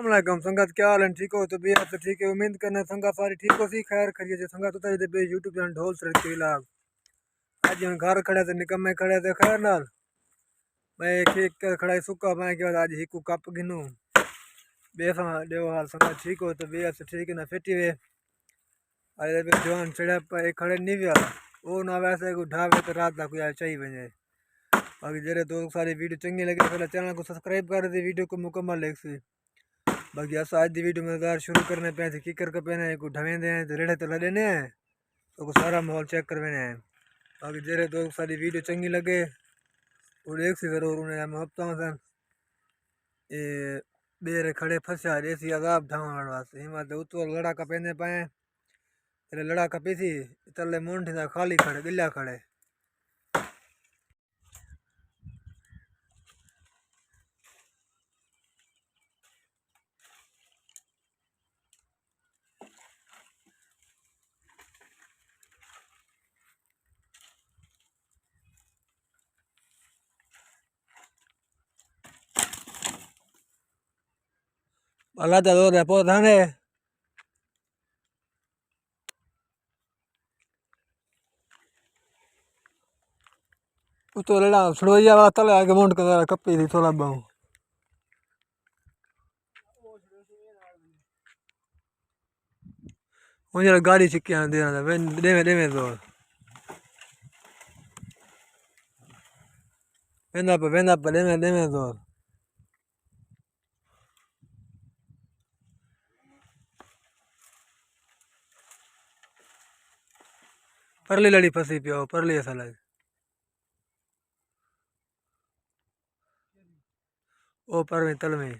वालेकुम संगत, क्या हाल है? ठीक हो? तो भी आप तो ठीक है, उम्मीद करना संगत सारी ठीक हो सी। खैर करिए जो संगत उतारी दे बे यूट्यूब चैनल ढोल सर के लाग आज हम घर खड़े थे निकम्मे खड़े थे। खैर नाल मैं एक कर खड़ा सुक्का मैं के बाद आज हिकू कप गिनू बेसा देव हाल संगत ठीक हो तो बे से ठीक है ना फिटी वे अरे बे जवान चढ़ा पे खड़े नहीं भी वाला वो ना वैसे को ढाबे तो रात तक यार चाहिए बने। बाकी जरे दोस्त सारी वीडियो चंगी लगी तो चैनल को सब्सक्राइब कर दे, वीडियो को मुकम्मल देख सी। बाकी अस आज की वीडियो मजेदार शुरू करने पे थे किकर का पहने को ढवेंदे हैं तो रेड़े तो लड़ने हैं तो को सारा माहौल चेक करवाने हैं। बाकी जरे दोस्त सारी वीडियो चंगी लगे और एक सी जरूर उन्हें हम हफ्ता सन ये बेरे खड़े फंसा ऐसी अजाब ढावन वास्ते हिम्मत उतो लड़ा का पहने पाए तेरे लड़ा का पीसी तले मुंडी था खाली खड़े गिल्ला खड़े। अल्लाह तो दो रे पौधा ने उतो लड़ा छड़ोइया वाला तले आगे मुंड का कपी थी थोड़ा बहु मुझे गाड़ी छिक्की देना था देवे देवे तो वेंदा पे देवे देवे तो परली लड़ी फंसी पियो परली ऐसा लगे ओ पर में तल में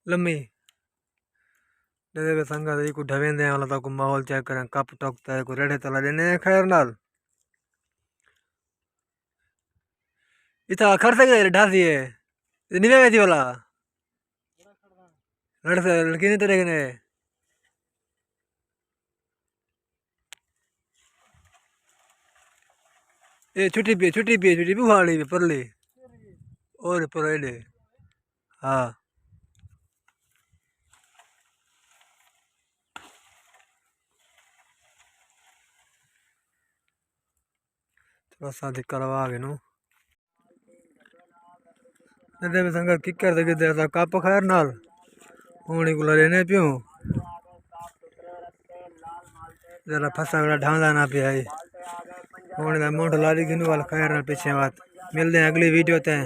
लम्मी दे संगा को ढवेंदे वाला तो को माहौल चेक करें कप टोकता है को रेड़े तला देने खैर नाल इतना खड़ सके ढासी है निवे में थी वाला लड़ से लड़की नहीं तेरे ने ये छुट्टी भी फाड़ी भी परली और पर एडे हाँ थोड़ा सा दिक्कत करवा आगे नो नदे में संगा किकर दे दे सा कप खैर नाल होनी को लेने पियो जरा फसा वाला ढांदा ना पे आई होने दा मोंड लारी गिनू वाला खैर ना पीछे बात मिलते हैं अगली वीडियो ते।